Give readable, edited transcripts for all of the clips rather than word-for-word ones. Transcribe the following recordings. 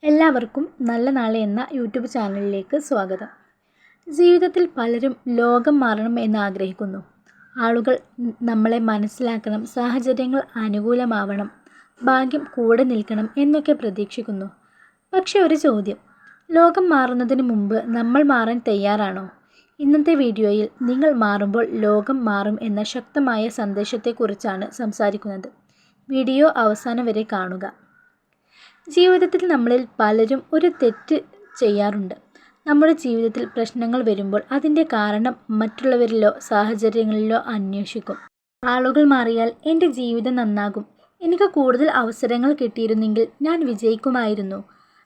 എല്ലാവർക്കും നല്ല നാളെ എന്ന യൂട്യൂബ് ചാനലിലേക്ക് സ്വാഗതം. ജീവിതത്തിൽ പലരും ലോകം മാറണം എന്ന് ആഗ്രഹിക്കുന്നു. ആളുകൾ നമ്മളെ മനസ്സിലാക്കണം, സാഹചര്യങ്ങൾ അനുകൂലമാവണം, ഭാഗ്യം കൂടെ നിൽക്കണം എന്നൊക്കെ പ്രതീക്ഷിക്കുന്നു. പക്ഷെ ഒരു ചോദ്യം, ലോകം മാറുന്നതിന് മുമ്പ് നമ്മൾ മാറാൻ തയ്യാറാണോ? ഇന്നത്തെ വീഡിയോയിൽ നിങ്ങൾ മാറുമ്പോൾ ലോകം മാറും എന്ന ശക്തമായ സന്ദേശത്തെക്കുറിച്ചാണ് സംസാരിക്കുന്നത്. വീഡിയോ അവസാനം വരെ കാണുക. ജീവിതത്തിൽ നമ്മളിൽ പലരും ഒരു തെറ്റ് ചെയ്യാറുണ്ട്. നമ്മുടെ ജീവിതത്തിൽ പ്രശ്നങ്ങൾ വരുമ്പോൾ അതിൻ്റെ കാരണം മറ്റുള്ളവരിലോ സാഹചര്യങ്ങളിലോ അന്വേഷിക്കും. ആളുകൾ മാറിയാൽ എൻ്റെ ജീവിതം നന്നാകും, എനിക്ക് കൂടുതൽ അവസരങ്ങൾ കിട്ടിയിരുന്നെങ്കിൽ ഞാൻ വിജയിക്കുമായിരുന്നു,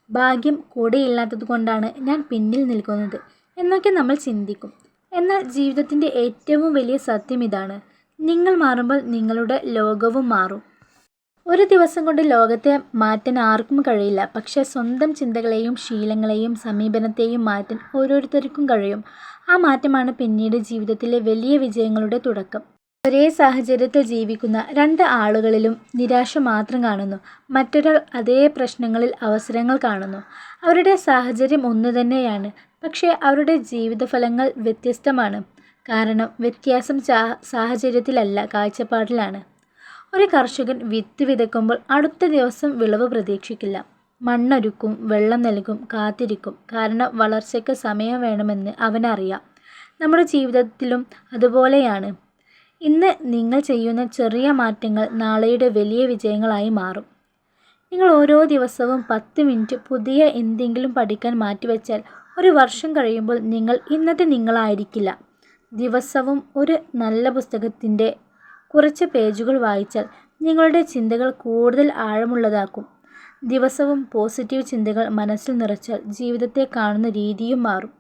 ഭാഗ്യം കൂടെയില്ലാത്തത് കൊണ്ടാണ് ഞാൻ പിന്നിൽ നിൽക്കുന്നത് എന്നൊക്കെ നമ്മൾ ചിന്തിക്കും. എന്നാൽ ജീവിതത്തിൻ്റെ ഏറ്റവും വലിയ സത്യം ഇതാണ്: നിങ്ങൾ മാറുമ്പോൾ നിങ്ങളുടെ ലോകവും മാറും. ഒരു ദിവസം കൊണ്ട് ലോകത്തെ മാറ്റാൻ ആർക്കും കഴിയില്ല. പക്ഷേ സ്വന്തം ചിന്തകളെയും ശീലങ്ങളെയും സമീപനത്തെയും മാറ്റാൻ ഓരോരുത്തർക്കും കഴിയും. ആ മാറ്റമാണ് പിന്നീട് ജീവിതത്തിലെ വലിയ വിജയങ്ങളുടെ തുടക്കം. ഒരേ സാഹചര്യത്തിൽ ജീവിക്കുന്ന രണ്ട് ആളുകളിലും നിരാശ മാത്രം കാണുന്നു. മറ്റൊരാൾ അതേ പ്രശ്നങ്ങളിൽ അവസരങ്ങൾ കാണുന്നു. അവരുടെ സാഹചര്യം ഒന്നു തന്നെയാണ്, പക്ഷേ അവരുടെ ജീവിതഫലങ്ങൾ വ്യത്യസ്തമാണ്. കാരണം വ്യത്യാസം സാഹചര്യത്തിലല്ല, കാഴ്ചപ്പാടിലാണ്. ഒരു കർഷകൻ വിത്ത് വിതയ്ക്കുമ്പോൾ അടുത്ത ദിവസം വിളവ് പ്രതീക്ഷിക്കില്ല. മണ്ണൊരുക്കും, വെള്ളം നൽകും, കാത്തിരിക്കും. കാരണം വളർച്ചയ്ക്ക് സമയം വേണമെന്ന് അവനറിയാം. നമ്മുടെ ജീവിതത്തിലും അതുപോലെയാണ്. ഇന്ന് നിങ്ങൾ ചെയ്യുന്ന ചെറിയ മാറ്റങ്ങൾ നാളെയുടെ വലിയ വിജയങ്ങളായി മാറും. നിങ്ങൾ ഓരോ ദിവസവും 10 മിനിറ്റ് പുതിയ എന്തെങ്കിലും പഠിക്കാൻ മാറ്റിവെച്ചാൽ ഒരു വർഷം കഴിയുമ്പോൾ നിങ്ങൾ ഇന്നത്തെ നിങ്ങളായിരിക്കില്ല. ദിവസവും ഒരു നല്ല പുസ്തകത്തിൻ്റെ കുറച്ച് പേജുകൾ വായിച്ചാൽ നിങ്ങളുടെ ചിന്തകൾ കൂടുതൽ ആഴമുള്ളതാക്കും. ദിവസവും പോസിറ്റീവ് ചിന്തകൾ മനസ്സിൽ നിറച്ചാൽ ജീവിതത്തെ കാണുന്ന രീതിയും മാറും.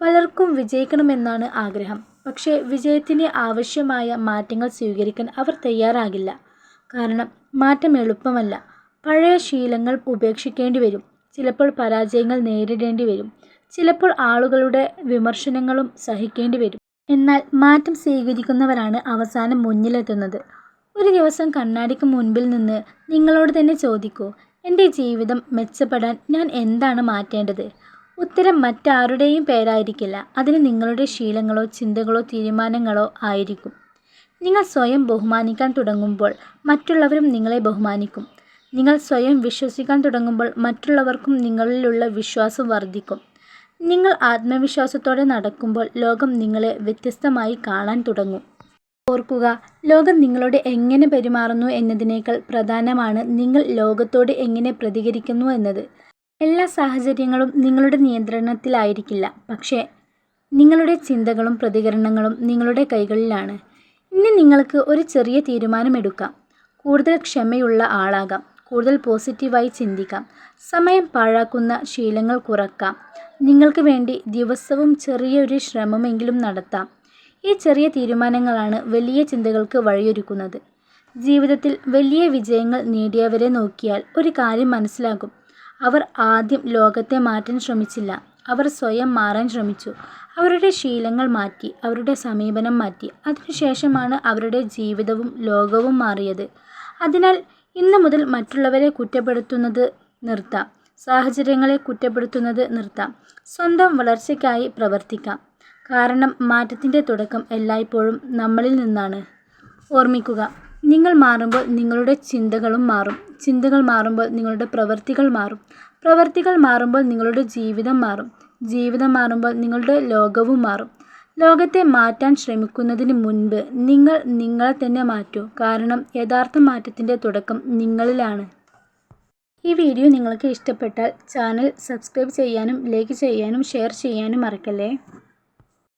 പലർക്കും വിജയിക്കണമെന്നാണ് ആഗ്രഹം, പക്ഷേ വിജയത്തിന് ആവശ്യമായ മാറ്റങ്ങൾ സ്വീകരിക്കാൻ അവർ തയ്യാറാകില്ല. കാരണം മാറ്റം എളുപ്പമല്ല. പഴയ ശീലങ്ങൾ ഉപേക്ഷിക്കേണ്ടി വരും, ചിലപ്പോൾ പരാജയങ്ങൾ നേരിടേണ്ടി വരും, ചിലപ്പോൾ ആളുകളുടെ വിമർശനങ്ങളും സഹിക്കേണ്ടി വരും. എന്നാൽ മാറ്റം സ്വീകരിക്കുന്നവരാണ് അവസാനം മുന്നിലെത്തുന്നത്. ഒരു ദിവസം കണ്ണാടിക്ക് മുൻപിൽ നിന്ന് നിങ്ങളോട് തന്നെ ചോദിക്കൂ, എൻ്റെ ജീവിതം മെച്ചപ്പെടാൻ ഞാൻ എന്താണ് മാറ്റേണ്ടത്? ഉത്തരം മറ്റാരുടെയും പേരായിരിക്കില്ല. അതിന് നിങ്ങളുടെ ശീലങ്ങളോ ചിന്തകളോ തീരുമാനങ്ങളോ ആയിരിക്കും. നിങ്ങൾ സ്വയം ബഹുമാനിക്കാൻ തുടങ്ങുമ്പോൾ മറ്റുള്ളവരും നിങ്ങളെ ബഹുമാനിക്കും. നിങ്ങൾ സ്വയം വിശ്വസിക്കാൻ തുടങ്ങുമ്പോൾ മറ്റുള്ളവർക്കും നിങ്ങളിലുള്ള വിശ്വാസം വർദ്ധിക്കും. നിങ്ങൾ ആത്മവിശ്വാസത്തോടെ നടക്കുമ്പോൾ ലോകം നിങ്ങളെ വ്യത്യസ്തമായി കാണാൻ തുടങ്ങും. ഓർക്കുക, ലോകം നിങ്ങളോട് എങ്ങനെ പെരുമാറുന്നു എന്നതിനേക്കാൾ പ്രധാനമാണ് നിങ്ങൾ ലോകത്തോട് എങ്ങനെ പ്രതികരിക്കുന്നു എന്നത്. എല്ലാ സാഹചര്യങ്ങളും നിങ്ങളുടെ നിയന്ത്രണത്തിലായിരിക്കില്ല, പക്ഷേ നിങ്ങളുടെ ചിന്തകളും പ്രതികരണങ്ങളും നിങ്ങളുടെ കൈകളിലാണ്. ഇനി നിങ്ങൾക്ക് ഒരു ചെറിയ തീരുമാനമെടുക്കാം. കൂടുതൽ ക്ഷമയുള്ള ആളാകാം, കൂടുതൽ പോസിറ്റീവായി ചിന്തിക്കാം, സമയം പാഴാക്കുന്ന ശീലങ്ങൾ കുറക്കാം. നിങ്ങൾക്ക് വേണ്ടി ദിവസവും ചെറിയൊരു ശ്രമമെങ്കിലും നടത്താം. ഈ ചെറിയ തീരുമാനങ്ങളാണ് വലിയ ചിന്തകൾക്ക് വഴിയൊരുക്കുന്നത്. ജീവിതത്തിൽ വലിയ വിജയങ്ങൾ നേടിയവരെ നോക്കിയാൽ ഒരു കാര്യം മനസ്സിലാകും: അവർ ആദ്യം ലോകത്തെ മാറ്റാൻ ശ്രമിച്ചില്ല, അവർ സ്വയം മാറാൻ ശ്രമിച്ചു. അവരുടെ ശീലങ്ങൾ മാറ്റി, അവരുടെ സമീപനം മാറ്റി. അതിനുശേഷമാണ് അവരുടെ ജീവിതവും ലോകവും മാറിയത്. അതിനാൽ ഇന്നു മുതൽ മറ്റുള്ളവരെ കുറ്റപ്പെടുത്തുന്നത് നിർത്താം, സാഹചര്യങ്ങളെ കുറ്റപ്പെടുത്തുന്നത് നിർത്താം, സ്വന്തം വളർച്ചയ്ക്കായി പ്രവർത്തിക്കാം. കാരണം മാറ്റത്തിൻ്റെ തുടക്കം എല്ലായ്പ്പോഴും നമ്മളിൽ നിന്നാണ്. ഓർമ്മിക്കുക, നിങ്ങൾ മാറുമ്പോൾ നിങ്ങളുടെ ചിന്തകളും മാറും, ചിന്തകൾ മാറുമ്പോൾ നിങ്ങളുടെ പ്രവൃത്തികൾ മാറും, പ്രവൃത്തികൾ മാറുമ്പോൾ നിങ്ങളുടെ ജീവിതം മാറും, ജീവിതം മാറുമ്പോൾ നിങ്ങളുടെ ലോകവും മാറും. ലോകത്തെ മാറ്റാൻ ശ്രമിക്കുന്നതിന് മുൻപ് നിങ്ങൾ നിങ്ങളെ തന്നെ മാറ്റൂ. കാരണം യഥാർത്ഥ മാറ്റത്തിൻ്റെ തുടക്കം നിങ്ങളിലാണ്. ഈ വീഡിയോ നിങ്ങൾക്ക് ഇഷ്ടപ്പെട്ടാൽ ചാനൽ സബ്സ്ക്രൈബ് ചെയ്യാനും ലൈക്ക് ചെയ്യാനും ഷെയർ ചെയ്യാനും മറക്കല്ലേ.